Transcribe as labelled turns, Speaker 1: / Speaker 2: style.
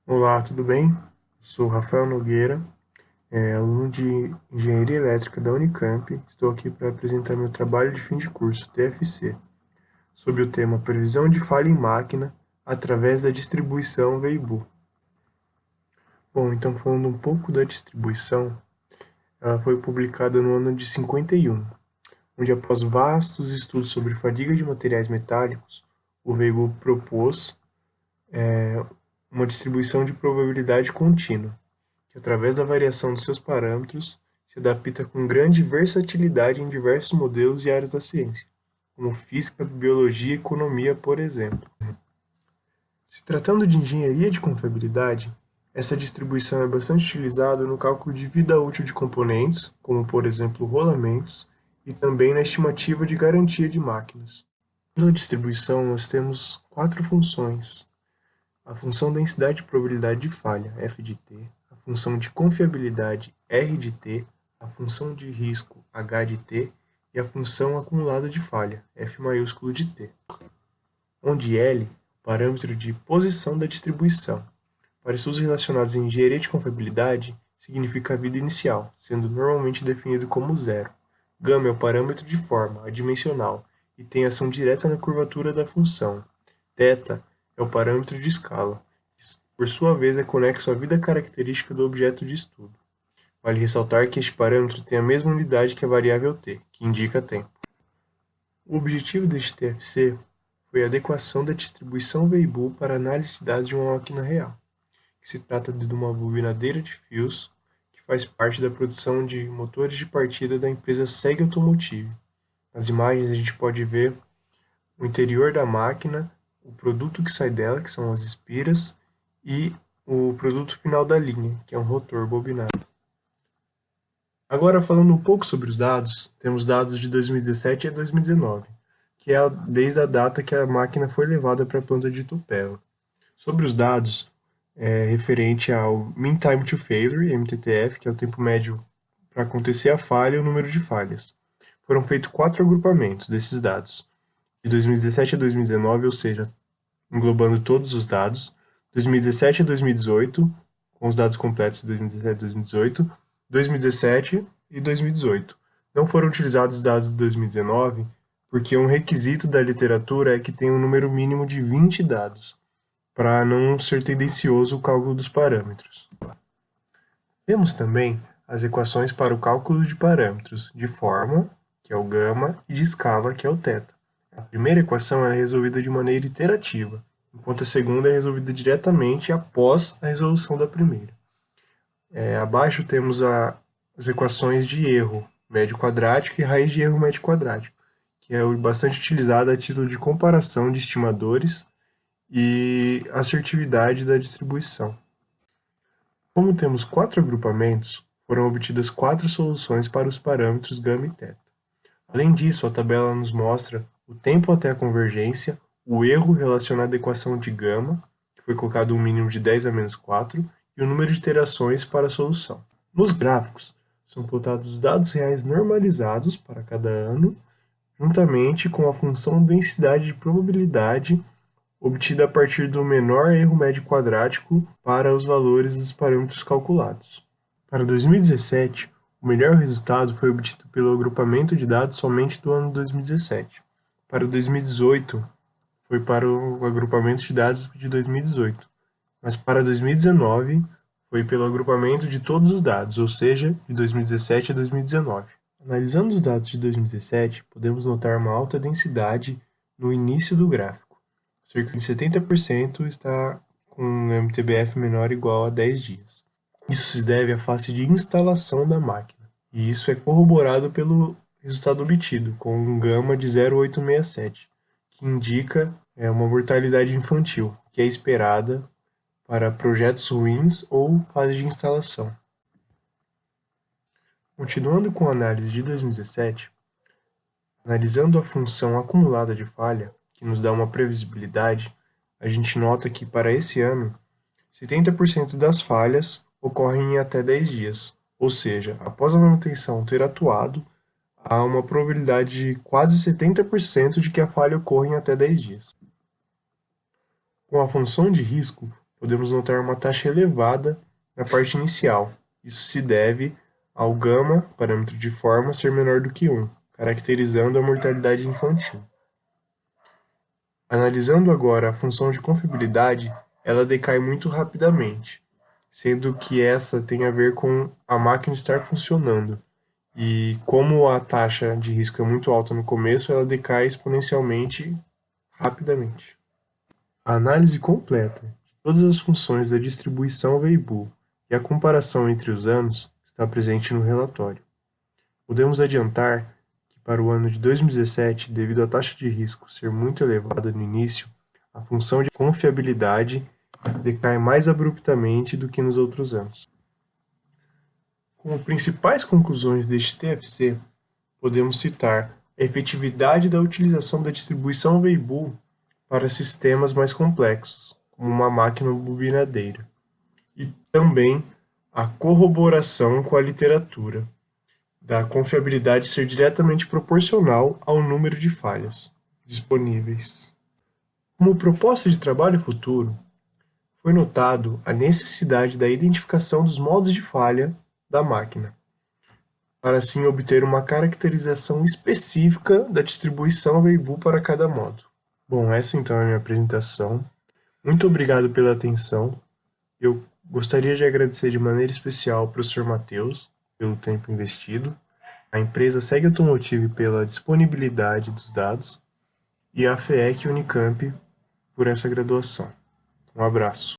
Speaker 1: Olá, tudo bem? Sou Rafael Nogueira, aluno de Engenharia Elétrica da Unicamp. Estou aqui para apresentar meu trabalho de fim de curso, TFC, sobre o tema Previsão de falha em máquina através da distribuição Weibull. Bom, então falando um pouco da distribuição, ela foi publicada no ano de 51, onde após vastos estudos sobre fadiga de materiais metálicos, o Weibull propôs uma distribuição de probabilidade contínua, que através da variação dos seus parâmetros se adapta com grande versatilidade em diversos modelos e áreas da ciência, como física, biologia e economia, por exemplo. Se tratando de engenharia de confiabilidade, essa distribuição é bastante utilizada no cálculo de vida útil de componentes, como por exemplo rolamentos, e também na estimativa de garantia de máquinas. Na distribuição, nós temos quatro funções: a função densidade de probabilidade de falha, f de t, a função de confiabilidade, R de t, a função de risco, H de t, e a função acumulada de falha, F maiúsculo de t, onde L, parâmetro de posição da distribuição. Para estudos relacionados em engenharia de confiabilidade, significa a vida inicial, sendo normalmente definido como zero. Gama é o parâmetro de forma, adimensional, e tem ação direta na curvatura da função. Θ é o parâmetro de escala, que por sua vez é conexo à vida característica do objeto de estudo. Vale ressaltar que este parâmetro tem a mesma unidade que a variável t, que indica tempo. O objetivo deste TFC foi a adequação da distribuição Weibull para a análise de dados de uma máquina real, que se trata de uma bobinadeira de fios que faz parte da produção de motores de partida da empresa SEG Automotive. Nas imagens a gente pode ver o interior da máquina, o produto que sai dela, que são as espiras, e o produto final da linha, que é um rotor bobinado. Agora, falando um pouco sobre os dados, temos dados de 2017 a 2019, que é desde a data que a máquina foi levada para a planta de Itupeva. Sobre os dados, referente ao Mean Time to Failure, MTTF, que é o tempo médio para acontecer a falha e o número de falhas. Foram feitos 4 agrupamentos desses dados, de 2017 a 2019, ou seja, englobando todos os dados, 2017 a 2018, com os dados completos de 2017 a 2018, 2017 e 2018. Não foram utilizados os dados de 2019, porque um requisito da literatura é que tenha um número mínimo de 20 dados, para não ser tendencioso o cálculo dos parâmetros. Temos também as equações para o cálculo de parâmetros de forma, que é o gama, e de escala, que é o θ. A primeira equação é resolvida de maneira iterativa, enquanto a segunda é resolvida diretamente após a resolução da primeira. Abaixo temos as equações de erro médio quadrático e raiz de erro médio quadrático, que é bastante utilizada a título de comparação de estimadores e assertividade da distribuição. Como temos 4 agrupamentos, foram obtidas 4 soluções para os parâmetros gama e θ. Além disso, a tabela nos mostra o tempo até a convergência, o erro relacionado à equação de gama, que foi colocado um mínimo de 10 a menos 4, e o número de iterações para a solução. Nos gráficos, são plotados os dados reais normalizados para cada ano, juntamente com a função densidade de probabilidade obtida a partir do menor erro médio quadrático para os valores dos parâmetros calculados. Para 2017, o melhor resultado foi obtido pelo agrupamento de dados somente do ano 2017. Para 2018, foi para o agrupamento de dados de 2018. Mas para 2019, foi pelo agrupamento de todos os dados, ou seja, de 2017 a 2019. Analisando os dados de 2017, podemos notar uma alta densidade no início do gráfico. Cerca de 70% está com um MTBF menor ou igual a 10 dias. Isso se deve à fase de instalação da máquina, e isso é corroborado pelo resultado obtido, com um gama de 0,867, que indica uma mortalidade infantil, que é esperada para projetos ruins ou fase de instalação. Continuando com a análise de 2017, analisando a função acumulada de falha, que nos dá uma previsibilidade, a gente nota que para esse ano, 70% das falhas ocorrem em até 10 dias, ou seja, após a manutenção ter atuado, há uma probabilidade de quase 70% de que a falha ocorra em até 10 dias. Com a função de risco, podemos notar uma taxa elevada na parte inicial. Isso se deve ao gama, parâmetro de forma, ser menor do que 1, caracterizando a mortalidade infantil. Analisando agora a função de confiabilidade, ela decai muito rapidamente, sendo que essa tem a ver com a máquina estar funcionando. E como a taxa de risco é muito alta no começo, ela decai exponencialmente rapidamente. A análise completa de todas as funções da distribuição Weibull e a comparação entre os anos está presente no relatório. Podemos adiantar que para o ano de 2017, devido à taxa de risco ser muito elevada no início, a função de confiabilidade decai mais abruptamente do que nos outros anos. Como principais conclusões deste TFC, podemos citar a efetividade da utilização da distribuição Weibull para sistemas mais complexos, como uma máquina bobinadeira, e também a corroboração com a literatura, da confiabilidade ser diretamente proporcional ao número de falhas disponíveis. Como proposta de trabalho futuro, foi notado a necessidade da identificação dos modos de falha da máquina, para assim obter uma caracterização específica da distribuição Weibull para cada modo. Bom, essa então é a minha apresentação. Muito obrigado pela atenção. Eu gostaria de agradecer de maneira especial ao professor Matheus pelo tempo investido, a empresa Seg Automotive pela disponibilidade dos dados e a FEEC Unicamp por essa graduação. Um abraço.